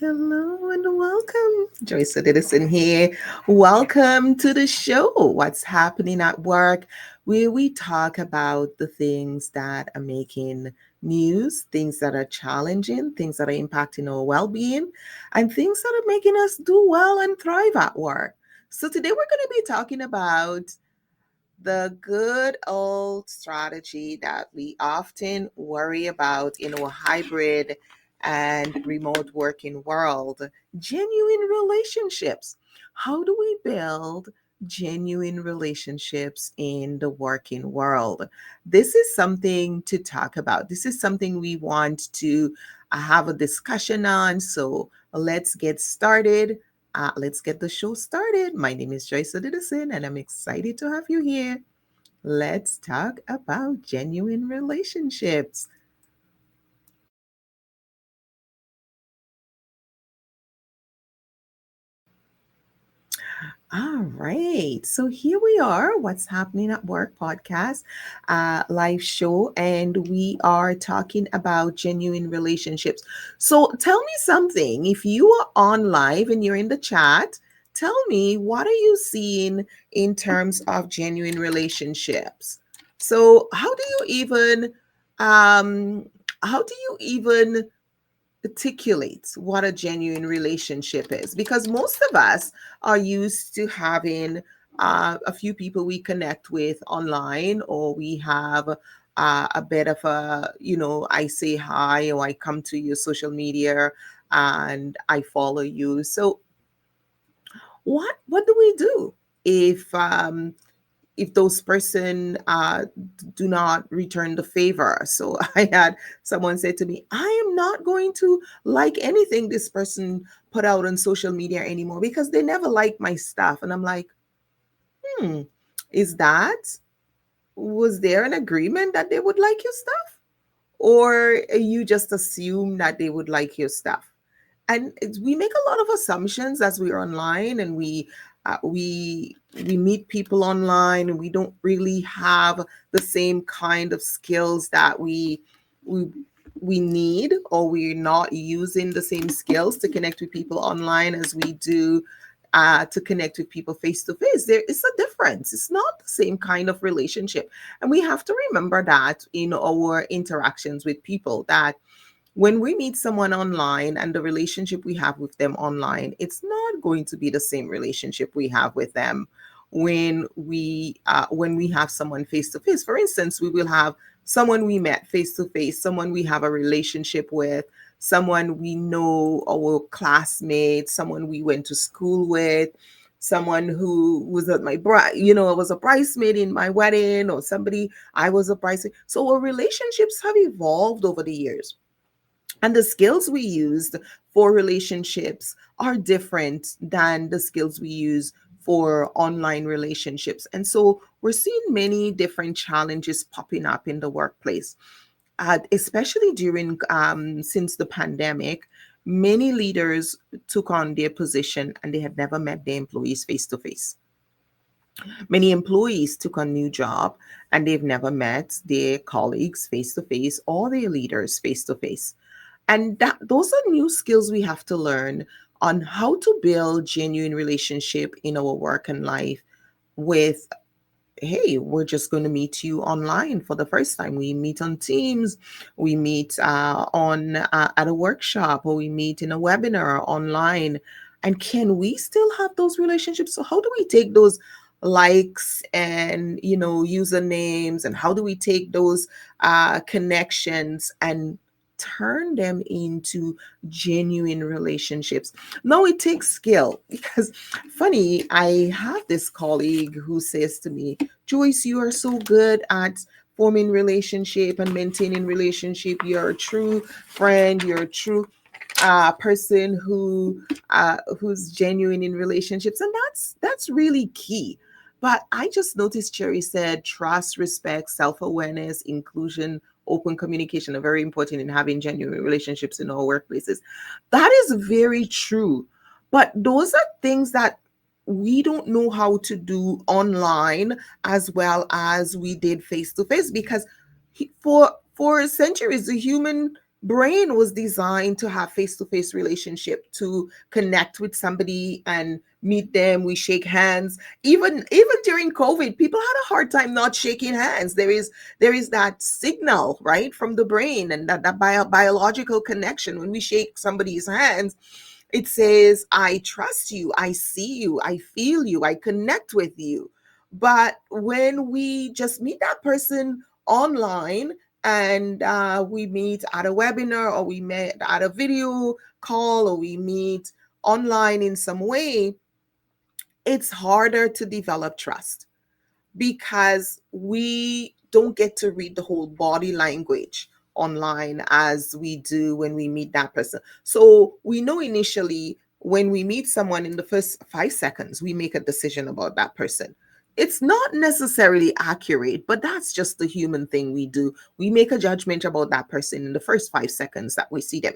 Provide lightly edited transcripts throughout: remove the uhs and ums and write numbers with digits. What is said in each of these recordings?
Hello and welcome. Joyce Odidison here. Welcome to the show, What's Happening at Work, where we talk about the things that are making news, things that are challenging, things that are impacting our well being, and things that are making us do well and thrive at work. So, today we're going to be talking about the good old strategy that we often worry about in our hybrid and remote working world, genuine relationships. How do we build genuine relationships in the working world? This is something to talk about. This is something we want to have a discussion on. So let's get started. Let's get the show started. My name is Joyce Odidison, and I'm excited to have you here. Let's talk about genuine relationships. All right. So here we are, What's Happening at Work podcast, live show, and we are talking about genuine relationships. So tell me something. If you are on live and you're in the chat, tell me what are you seeing in terms of genuine relationships? So um how do you even articulate what a genuine relationship is, because most of us are used to having a few people we connect with online, or we have a bit of a, I say hi or I come to your social media and I follow you. So what do we do if those person do not return the favor? So I had someone say to me, I am not going to like anything this person put out on social media anymore because they never like my stuff. And I'm like, hmm, is that, was there an agreement that they would like your stuff? Or you just assume that they would like your stuff? And we make a lot of assumptions as we're online, and we meet people online, and we don't really have the same kind of skills that we we need, or we're not using the same skills to connect with people online as we do to connect with people face to face. There is a difference. It's not the same kind of relationship, and we have to remember that in our interactions with people, that when we meet someone online and the relationship we have with them online, it's not going to be the same relationship we have with them when we have someone face to face. For instance, we will have someone we met face to face, someone we have a relationship with, someone we know, our classmates, someone we went to school with, someone who was at my bride, was a bridesmaid in my wedding, or somebody I was a bridesmaid. So our relationships have evolved over the years, and the skills we used for relationships are different than the skills we use for online relationships. And so we're seeing many different challenges popping up in the workplace, especially during since the pandemic. Many leaders took on their position and they had never met their employees face to face. Many employees took on new job and they've never met their colleagues face to face or their leaders face to face. And that those are new skills we have to learn on how to build genuine relationship in our work and life with, hey, we're just going to meet you online for the first time. We meet on Teams, we meet on at a workshop, or we meet in a webinar online. And can we still have those relationships? So how do we take those likes and usernames, and how do we take those connections and turn them into genuine relationships? No, it takes skill, because funny, I have this colleague who says to me, Joyce, you are so good at forming relationship and maintaining relationship. You're a true friend. You're a true person who's genuine in relationships, and that's really key. But I just noticed Cherry said trust, respect, self-awareness, inclusion, open communication are very important in having genuine relationships in our workplaces. That is very true. But those are things that we don't know how to do online as well as we did face to face, because for centuries the human brain was designed to have face-to-face relationship, to connect with somebody and meet them. We shake hands. Even during COVID, people had a hard time not shaking hands. There is that signal, right, from the brain, and that biological connection. When we shake somebody's hands, it says, I trust you, I see you, I feel you, I connect with you. But when we just meet that person online, and we meet at a webinar, or we meet at a video call, or we meet online in some way, it's harder to develop trust because we don't get to read the whole body language online as we do when we meet that person. So we know initially when we meet someone, in the first 5 seconds, we make a decision about that person. It's not necessarily accurate, but that's just the human thing we do. We make a judgment about that person in the first 5 seconds that we see them.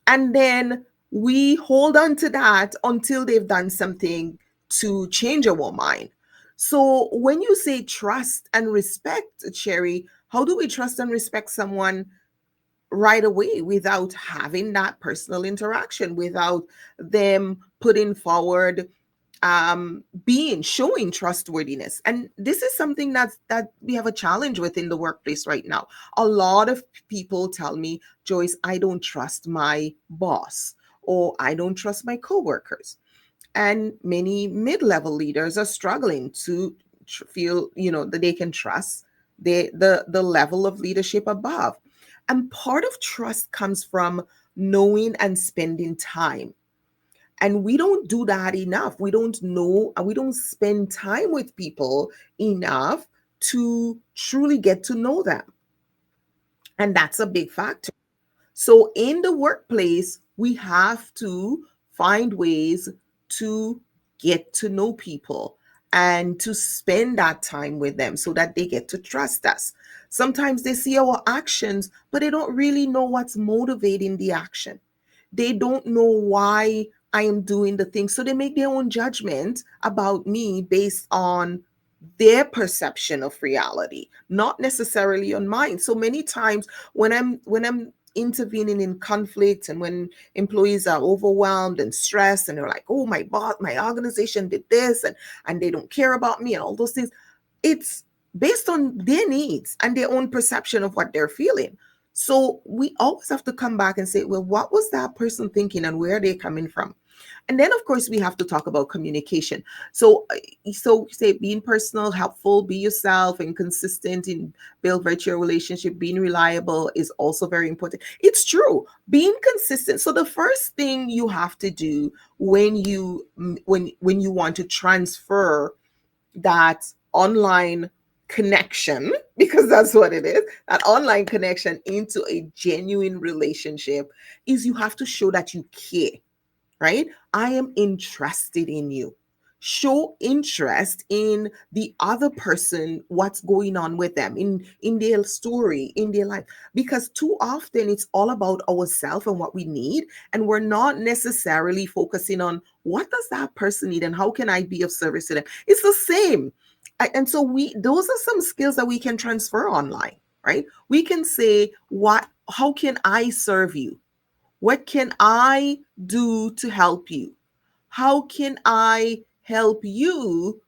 And then we hold on to that until they've done something to change our mind. So when you say trust and respect, Cherry, how do we trust and respect someone right away without having that personal interaction, without them putting forward being showing trustworthiness? And this is something that we have a challenge with in the workplace right now. A lot of people tell me, Joyce, I don't trust my boss, or I don't trust my coworkers. And many mid-level leaders are struggling to feel, that they can trust the level of leadership above. And part of trust comes from knowing and spending time. And we don't do that enough. We don't know, and we don't spend time with people enough to truly get to know them. And that's a big factor. So in the workplace, we have to find ways to get to know people and to spend that time with them so that they get to trust us. Sometimes they see our actions, but they don't really know what's motivating the action. They don't know why I am doing the thing. So they make their own judgment about me based on their perception of reality, not necessarily on mine. So many times when I'm intervening in conflict, and when employees are overwhelmed and stressed, and they're like, oh, my boss, my organization did this, and they don't care about me, and all those things, it's based on their needs and their own perception of what they're feeling. So we always have to come back and say, well, what was that person thinking, and where are they coming from? And then, of course, we have to talk about communication. So say being personal, helpful, be yourself, and consistent in build virtual relationship. Being reliable is also very important. It's true. Being consistent. So the first thing you have to do when you want to transfer that online connection, because that's what it is, that online connection into a genuine relationship, is you have to show that you care, right? I am interested in you. Show interest in the other person, what's going on with them, in their story, in their life. Because too often it's all about ourselves and what we need, and we're not necessarily focusing on what does that person need and how can I be of service to them. It's the same. And so those are some skills that we can transfer online, right? We can say, how can I serve you? What can I do to help you? How can I help you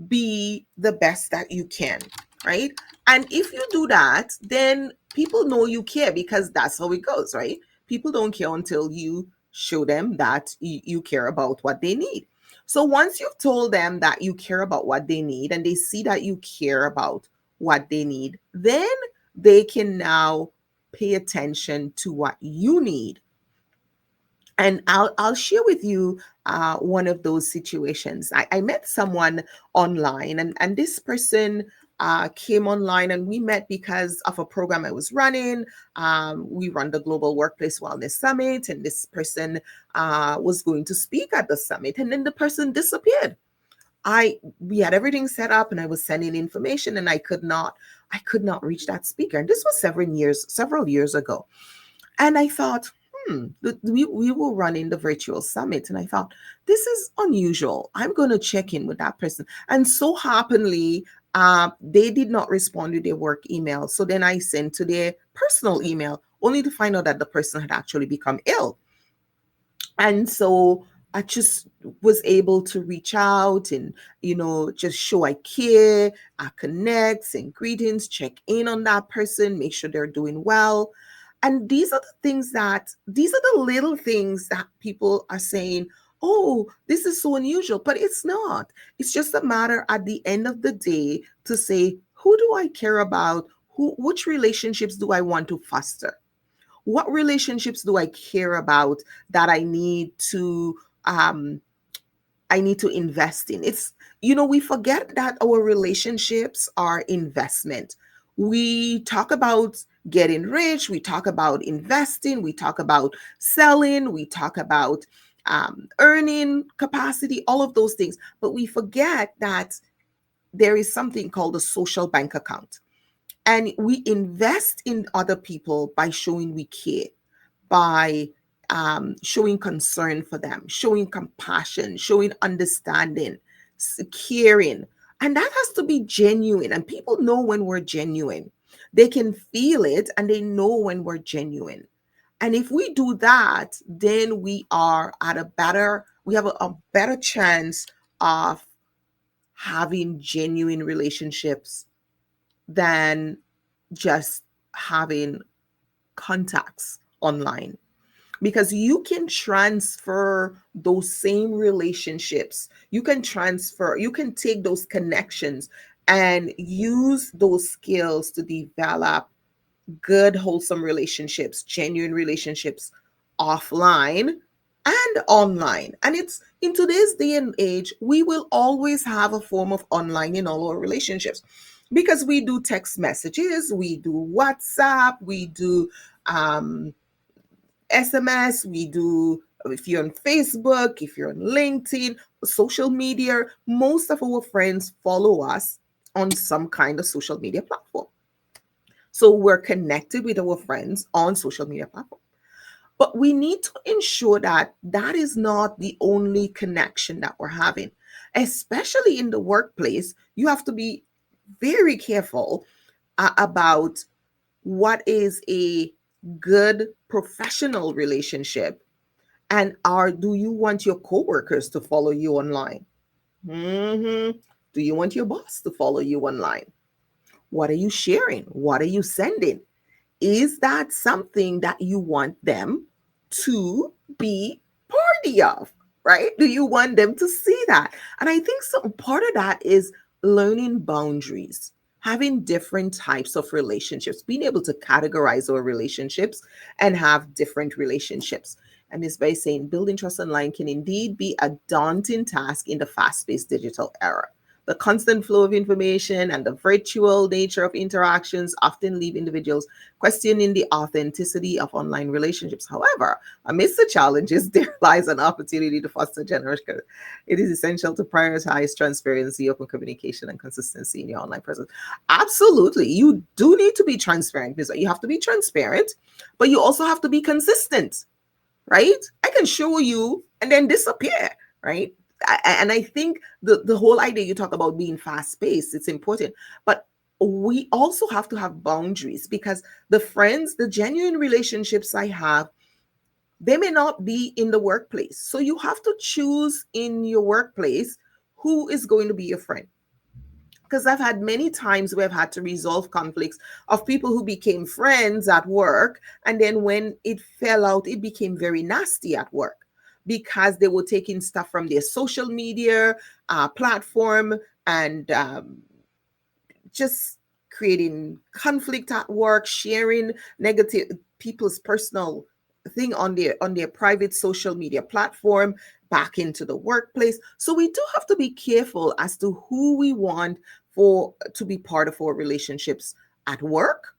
be the best that you can? Right? And if you do that, then people know you care, because that's how it goes, right? People don't care until you show them that you care about what they need. So once you've told them that you care about what they need, and they see that you care about what they need, then they can now pay attention to what you need. And I'll share with you one of those situations. I met someone online, and this person came online, and we met because of a program I was running. We run the Global Workplace Wellness Summit, and this person was going to speak at the summit, and then the person disappeared. We had everything set up, and I was sending information, and I could not reach that speaker. And this was several years ago. And I thought, we were running the virtual summit, and I thought, this is unusual. I'm going to check in with that person. And so happenly, they did not respond to their work email. So then I sent to their personal email, only to find out that the person had actually become ill. And so I just was able to reach out and, just show I care, I connect, send greetings, check in on that person, make sure they're doing well. And these are the little things that people are saying, oh, this is so unusual, but it's not. It's just a matter at the end of the day to say, who do I care about? Which relationships do I want to foster? What relationships do I care about that um I need to invest in? We forget that our relationships are investment. We talk about getting rich, we talk about investing, we talk about selling, we talk about earning capacity, all of those things. But we forget that there is something called a social bank account. And we invest in other people by showing we care, by showing concern for them, showing compassion, showing understanding, caring. And that has to be genuine. And people know when we're genuine. They can feel it and they know when we're genuine. And if we do that, then we have a better chance of having genuine relationships than just having contacts online, because you can transfer those same relationships. You can take those connections and use those skills to develop good, wholesome relationships, genuine relationships offline and online. And it's in today's day and age, we will always have a form of online in all our relationships, because we do text messages, we do WhatsApp, we do SMS, we do, if you're on Facebook, if you're on LinkedIn, social media, most of our friends follow us on some kind of social media platform. So we're connected with our friends on social media platform. But we need to ensure that that is not the only connection that we're having. Especially in the workplace, you have to be very careful about what is a good professional relationship, and do you want your coworkers to follow you online? Do you want your boss to follow you online? What are you sharing? What are you sending? Is that something that you want them to be party of? Right? Do you want them to see that? And I think some part of that is learning boundaries, having different types of relationships, being able to categorize our relationships and have different relationships. And Ms. Bay saying building trust online can indeed be a daunting task in the fast-paced digital era. The constant flow of information and the virtual nature of interactions often leave individuals questioning the authenticity of online relationships. However, amidst the challenges, there lies an opportunity to foster generous care. It is essential to prioritize transparency, open communication, and consistency in your online presence. Absolutely. You do need to be transparent, because you have to be transparent, but you also have to be consistent, right? I can show you and then disappear, right? And I think the whole idea you talk about being fast paced, it's important, but we also have to have boundaries, because the genuine relationships I have, they may not be in the workplace. So you have to choose in your workplace who is going to be your friend. Because I've had many times where I've had to resolve conflicts of people who became friends at work. And then when it fell out, it became very nasty at work, because they were taking stuff from their social media platform and just creating conflict at work, sharing negative people's personal thing on their private social media platform back into the workplace. So we do have to be careful as to who we want for to be part of our relationships at work,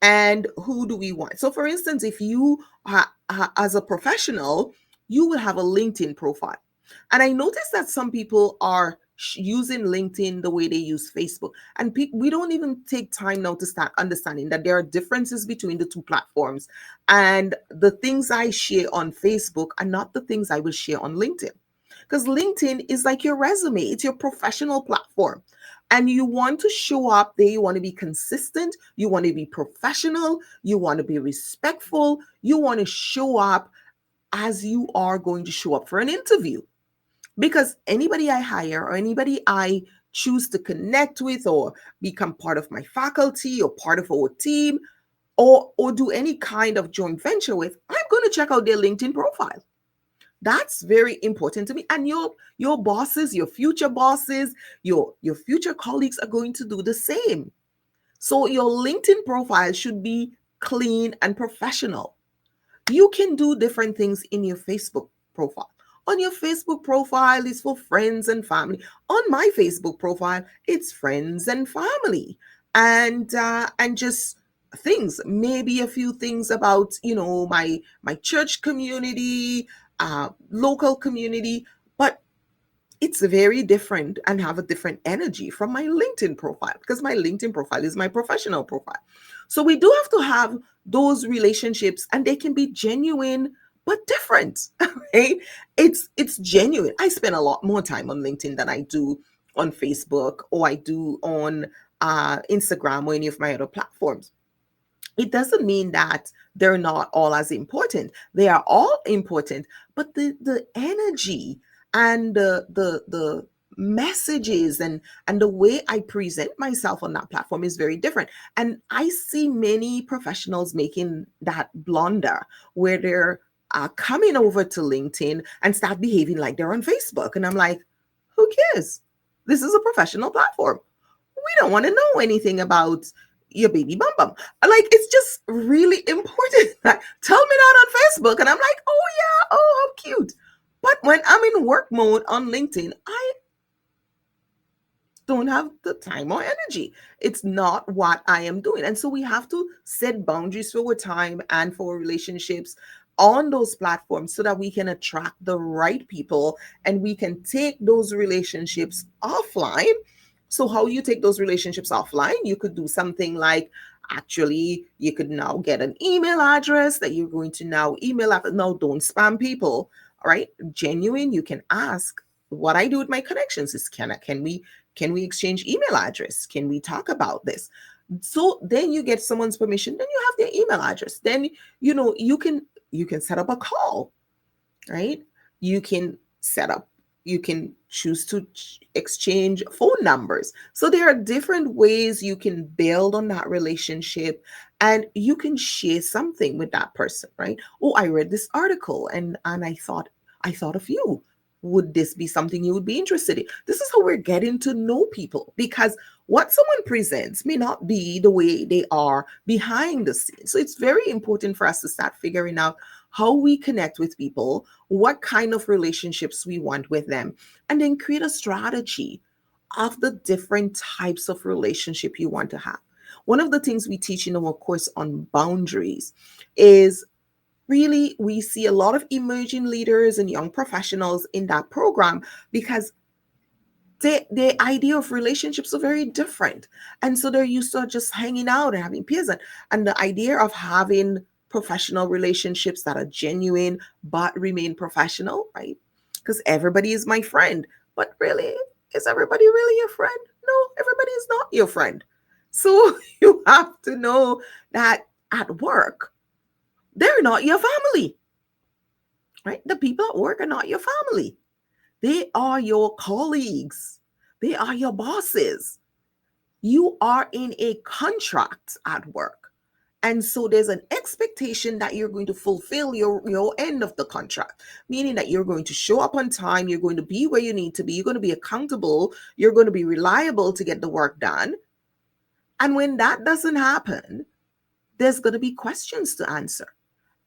and who do we want. So for instance, if you as a professional, you will have a LinkedIn profile, and I noticed that some people are using LinkedIn the way they use Facebook, and we don't even take time now to start understanding that there are differences between the two platforms, and the things I share on Facebook are not the things I will share on LinkedIn, because LinkedIn is like your resume, it's your professional platform. And you want to show up there. You want to be consistent. You want to be professional. You want to be respectful. You want to show up as you are going to show up for an interview. Because anybody I hire or anybody I choose to connect with or become part of my faculty or part of our team or do any kind of joint venture with, I'm going to check out their LinkedIn profile. That's very important to me. And your bosses, your future bosses, your future colleagues are going to do the same. So your LinkedIn profile should be clean and professional. You can do different things in your Facebook profile. On your Facebook profile is for friends and family. On my Facebook profile, it's friends and family, and just things. Maybe a few things about my church community, local community, but it's very different and have a different energy from my LinkedIn profile because my LinkedIn profile is my professional profile. So we do have to have those relationships and they can be genuine but different, right? It's genuine. I spend a lot more time on LinkedIn than I do on Facebook or I do on Instagram or any of my other platforms. It doesn't mean that they're not all as important. They are all important, but the energy and the messages and the way I present myself on that platform is very different. And I see many professionals making that blunder where they're coming over to LinkedIn and start behaving like they're on Facebook. And I'm like, who cares? This is a professional platform. We don't want to know anything about your baby bum bum. Like, it's just really important. Like, tell me that on Facebook. And I'm like, oh yeah, oh, how cute. But when I'm in work mode on LinkedIn, I don't have the time or energy. It's not what I am doing. And so we have to set boundaries for our time and for our relationships on those platforms so that we can attract the right people and we can take those relationships offline. So how you take those relationships offline, you could do something like, actually, you could now get an email address that you're going to now email after. No, don't spam people. All right. Genuine, you can ask. What I do with my connections is, can we exchange email address? Can we talk about this? So then you get someone's permission, then you have their email address. Then you can set up a call, right? You can set up, you can choose to exchange phone numbers. So there are different ways you can build on that relationship and you can share something with that person, right? Oh, I read this article and I thought of you. Would this be something you would be interested in? This is how we're getting to know people, because what someone presents may not be the way they are behind the scenes. So it's very important for us to start figuring out how we connect with people, what kind of relationships we want with them, and then create a strategy of the different types of relationship you want to have. One of the things we teach in our course on boundaries is, really, we see a lot of emerging leaders and young professionals in that program because the idea of relationships are very different. And so they're used to just hanging out and having peers. And the idea of having professional relationships that are genuine but remain professional, right? Because everybody is my friend. But really, is everybody really your friend? No, everybody is not your friend. So you have to know that at work, they're not your family, right? The people at work are not your family. They are your colleagues. They are your bosses. You are in a contract at work. And so there's an expectation that you're going to fulfill your end of the contract, meaning that you're going to show up on time, you're going to be where you need to be, you're going to be accountable, you're going to be reliable to get the work done. And when that doesn't happen, there's going to be questions to answer.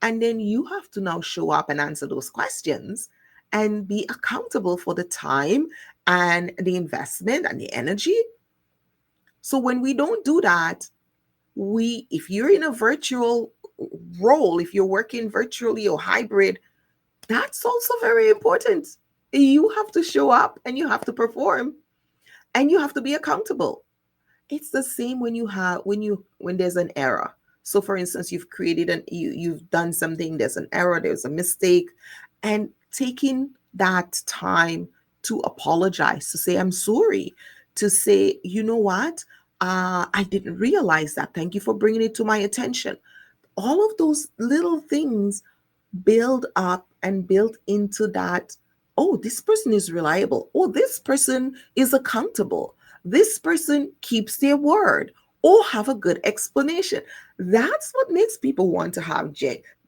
And then you have to now show up and answer those questions and be accountable for the time and the investment and the energy. So when we don't do that, if you're in a virtual role, if you're working virtually or hybrid, that's also very important. You have to show up and you have to perform and you have to be accountable. It's the same when there's an error. So for instance, you've done something, there's an error, there's a mistake, and taking that time to apologize, to say, I'm sorry, to say, you know what, I didn't realize that. Thank you for bringing it to my attention. All of those little things build up and build into that. Oh, this person is reliable. Oh, this person is accountable. This person keeps their word. Or have a good explanation. That's what makes people want to have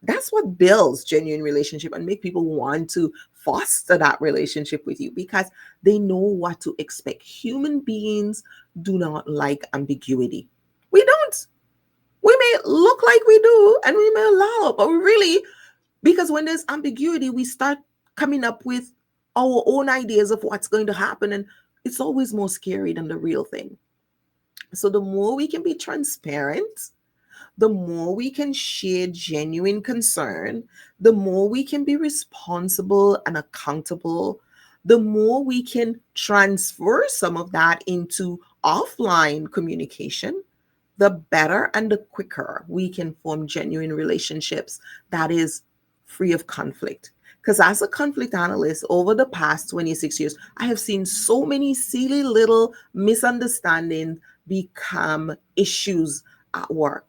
that's what builds genuine relationship and make people want to foster that relationship with you, because they know what to expect. Human beings do not like ambiguity. We don't. We may look like we do and we may allow it, but we really, because when there's ambiguity, we start coming up with our own ideas of what's going to happen. And it's always more scary than the real thing. So the more we can be transparent, the more we can share genuine concern, the more we can be responsible and accountable, the more we can transfer some of that into offline communication, the better and the quicker we can form genuine relationships that is free of conflict. Because as a conflict analyst over the past 26 years, I have seen so many silly little misunderstandings become issues at work.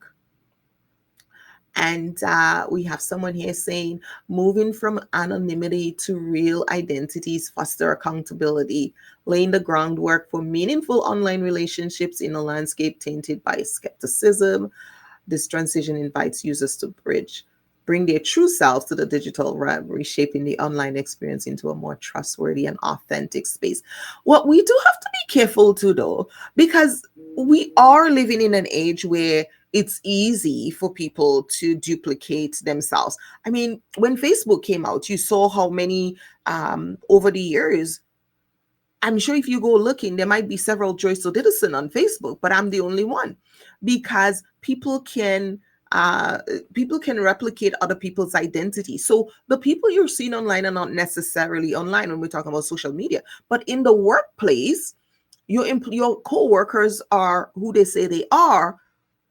And we have someone here saying, moving from anonymity to real identities foster accountability, laying the groundwork for meaningful online relationships in a landscape tainted by skepticism. This transition invites users to bring their true selves to the digital realm, reshaping the online experience into a more trustworthy and authentic space. What we do have to be careful too, though, because we are living in an age where it's easy for people to duplicate themselves. I mean, when Facebook came out, you saw how many over the years. I'm sure if you go looking, there might be several Joyce Odidison on Facebook, but I'm the only one, because uh, people can replicate other people's identity. So the people you're seeing online are not necessarily online when we're talking about social media, but in the workplace, your co-workers are who they say they are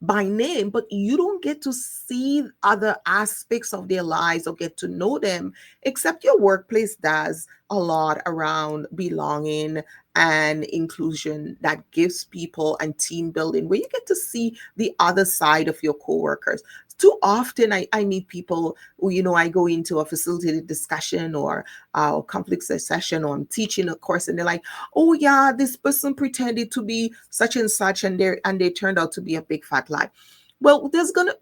by name, but you don't get to see other aspects of their lives or get to know them, except your workplace does a lot around belonging and inclusion that gives people and team building, where you get to see the other side of your coworkers. Too often I meet people who, I go into a facilitated discussion or a conflict session, or I'm teaching a course, and they're like, oh yeah, this person pretended to be such and such, and they turned out to be a big fat lie. Well,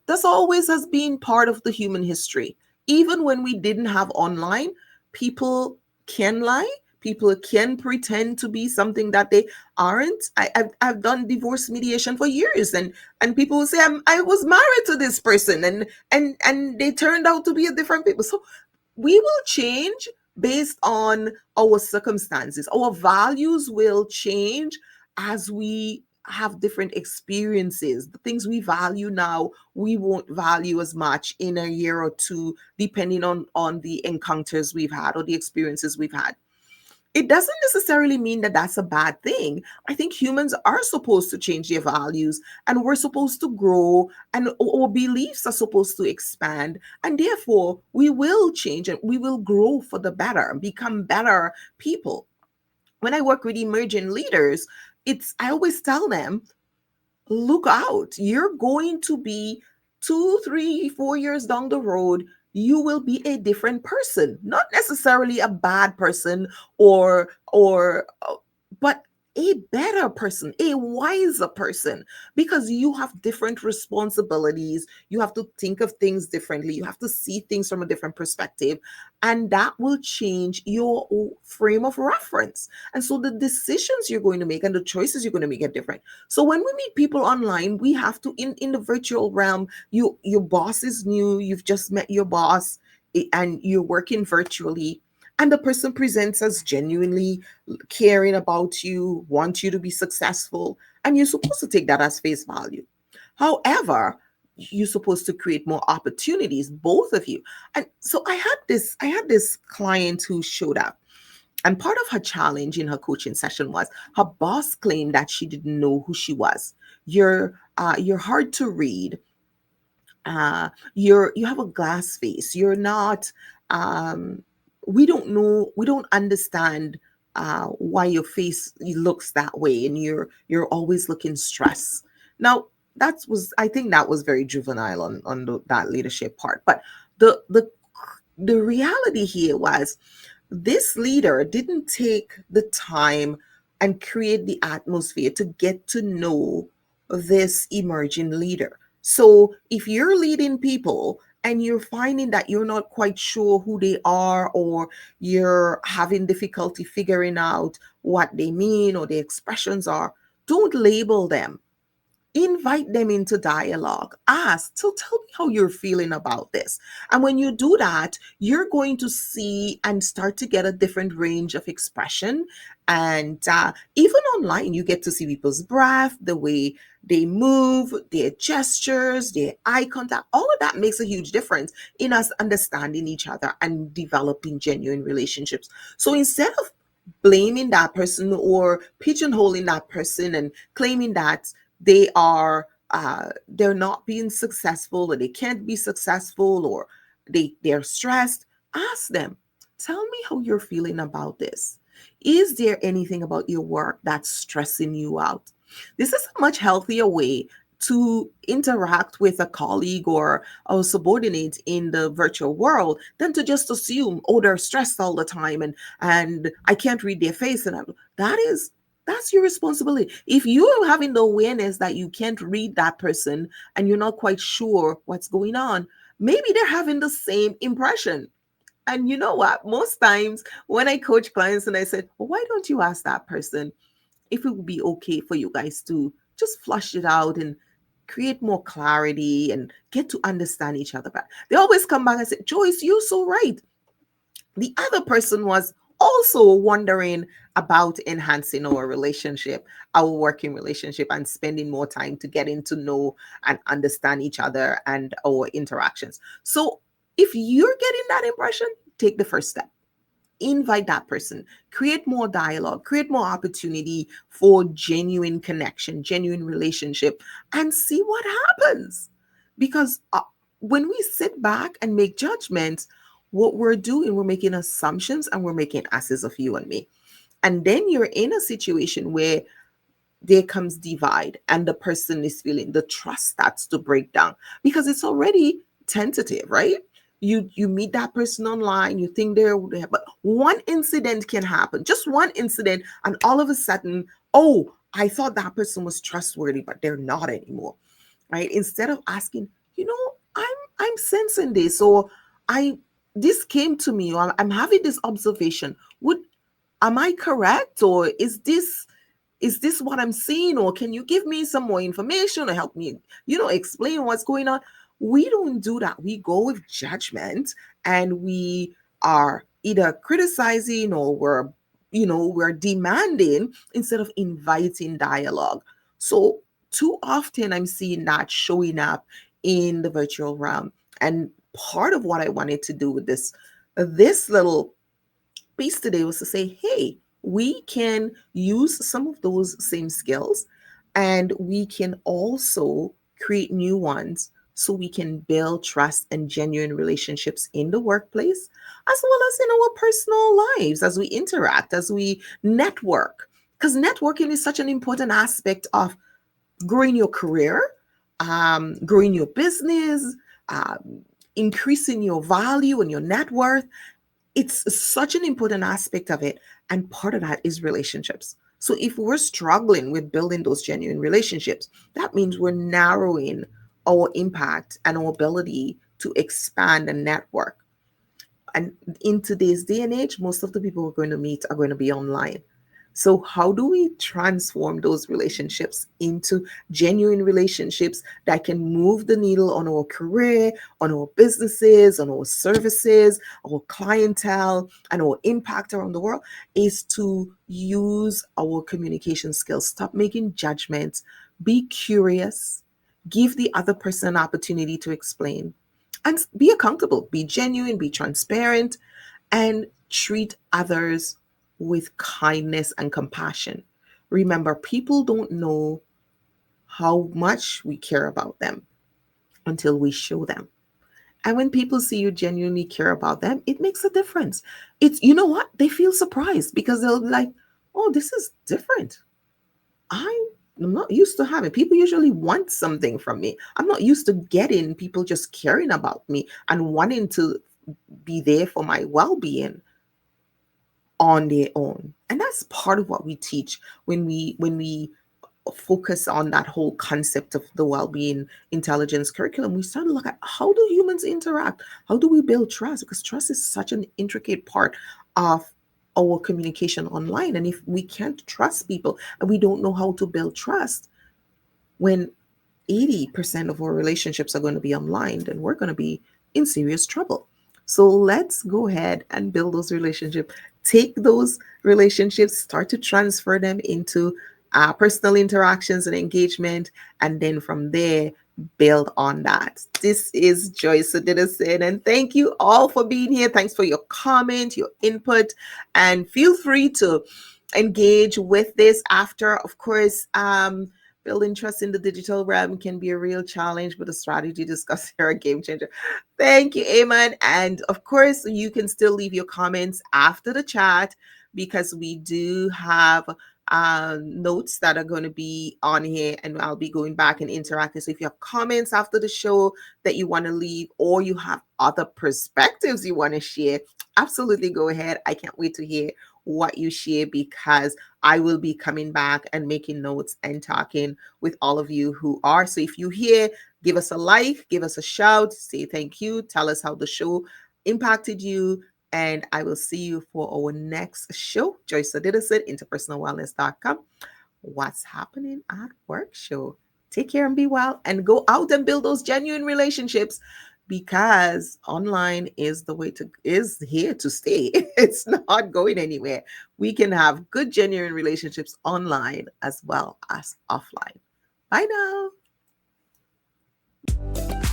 that's always has been part of the human history. Even when we didn't have online, people can lie. People can pretend to be something that they aren't. I've done divorce mediation for years, and people will say I was married to this person, and they turned out to be a different people. So we will change based on our circumstances. Our values will change as we have different experiences. The things we value now, we won't value as much in a year or two, depending on the encounters we've had or the experiences we've had. It doesn't necessarily mean that that's a bad thing. I think humans are supposed to change their values, and we're supposed to grow, and our beliefs are supposed to expand. And therefore, we will change and we will grow for the better and become better people. When I work with emerging leaders, I always tell them, look out. You're going to be 2, 3, 4 years down the road. You will be a different person, not necessarily a bad person but a better person, a wiser person, because you have different responsibilities. You have to think of things differently. You have to see things from a different perspective, and that will change your frame of reference. And so the decisions you're going to make and the choices you're going to make are different. So when we meet people online, we have to, in the virtual realm, your boss is new, you've just met your boss, and you're working virtually, and the person presents as genuinely caring about you, want you to be successful, and you're supposed to take that as face value. However, you're supposed to create more opportunities, both of you. And so I had this client who showed up, and part of her challenge in her coaching session was her boss claimed that she didn't know who she was. You're hard to read. You have a glass face. You're not. Um, we don't know. We don't understand why your face looks that way, and you're always looking stressed. Now, I think that was very juvenile on that leadership part. But the the the reality here was this leader didn't take the time and create the atmosphere to get to know this emerging leader. So if you're leading people and you're finding that you're not quite sure who they are, or you're having difficulty figuring out what they mean or the expressions are, don't label them. Invite them into dialogue. Ask, so tell me how you're feeling about this. And when you do that, you're going to see and start to get a different range of expression. And even online, you get to see people's breath, the way they move, their gestures, their eye contact. All of that makes a huge difference in us understanding each other and developing genuine relationships. So instead of blaming that person or pigeonholing that person and claiming that they're not being successful, or they can't be successful, or they're stressed, ask them, tell me how you're feeling about this. Is there anything about your work that's stressing you out? This is a much healthier way to interact with a colleague or a subordinate in the virtual world than to just assume, oh, they're stressed all the time, and I can't read their face. And that's your responsibility. If you are having the awareness that you can't read that person and you're not quite sure what's going on, maybe they're having the same impression. And you know what? Most times when I coach clients and I said, well, why don't you ask that person if it would be okay for you guys to just flush it out and create more clarity and get to understand each other better? They always come back and say, Joyce, you're so right. The other person was also wondering about enhancing our relationship, our working relationship, and spending more time to getting to know and understand each other and our interactions. So if you're getting that impression, take the first step. Invite that person, create more dialogue, create more opportunity for genuine connection, genuine relationship, and see what happens. Because when we sit back and make judgments, what we're doing, we're making assumptions and we're making asses of you and me. And then you're in a situation where there comes divide and the person is feeling, the trust starts to break down because it's already tentative, right? You meet that person online, you think they're there, but one incident can happen, just one incident, and all of a sudden, oh, I thought that person was trustworthy, but they're not anymore, right? Instead of asking, I'm sensing this, or I this came to me, or I'm having this observation. Would Am I correct, or is this what I'm seeing? Or can you give me some more information or help me, explain what's going on? We don't do that. We go with judgment, and we are either criticizing, or we're demanding instead of inviting dialogue. So too often I'm seeing that showing up in the virtual realm. And part of what I wanted to do with this little piece today was to say, hey, we can use some of those same skills, and we can also create new ones so we can build trust and genuine relationships in the workplace, as well as in our personal lives, as we interact, as we network. Because networking is such an important aspect of growing your career, growing your business, increasing your value and your net worth. It's such an important aspect of it. And part of that is relationships. So if we're struggling with building those genuine relationships, that means we're narrowing our impact and our ability to expand and network. And in today's day and age, most of the people we're going to meet are going to be online. So, how do we transform those relationships into genuine relationships that can move the needle on our career, on our businesses, on our services, our clientele, and our impact around the world? Is to use our communication skills. Stop making judgments, be curious, give the other person an opportunity to explain, and be accountable, be genuine, be transparent, and treat others with kindness and compassion. Remember, people don't know how much we care about them until we show them. And when people see you genuinely care about them, it makes a difference. It's, you know what? They feel surprised because they'll be like, oh, this is different. I'm not used to having people usually want something from me. I'm not used to getting people just caring about me and wanting to be there for my well-being on their own. And that's part of what we teach when we focus on that whole concept of the well-being intelligence curriculum. We start to look at, how do humans interact? How do we build trust? Because trust is such an intricate part of our communication online. And if we can't trust people and we don't know how to build trust, when 80% of our relationships are going to be online, then we're going to be in serious trouble. So let's go ahead and build those relationships. Take those relationships, start to transfer them into personal interactions and engagement. And then from there, build on that. This is Joyce Odidison, and thank you all for being here. Thanks for your comment, your input, and feel free to engage with this after. Of course, building trust in the digital realm can be a real challenge, but the strategy discussed here are a game changer. Thank you, Amen. And of course, you can still leave your comments after the chat because we do have notes that are going to be on here, and I'll be going back and interacting. So if you have comments after the show that you want to leave, or you have other perspectives you want to share, absolutely go ahead. I can't wait to hear what you share, because I will be coming back and making notes and talking with all of you who are. So if you hear, give us a like, give us a shout, say thank you, tell us how the show impacted you. And I will see you for our next show. Joyce Odidison, interpersonalwellness.com. What's happening at work show. Take care and be well, and go out and build those genuine relationships, because online is the way to is here to stay. It's not going anywhere. We can have good genuine relationships online as well as offline. Bye now.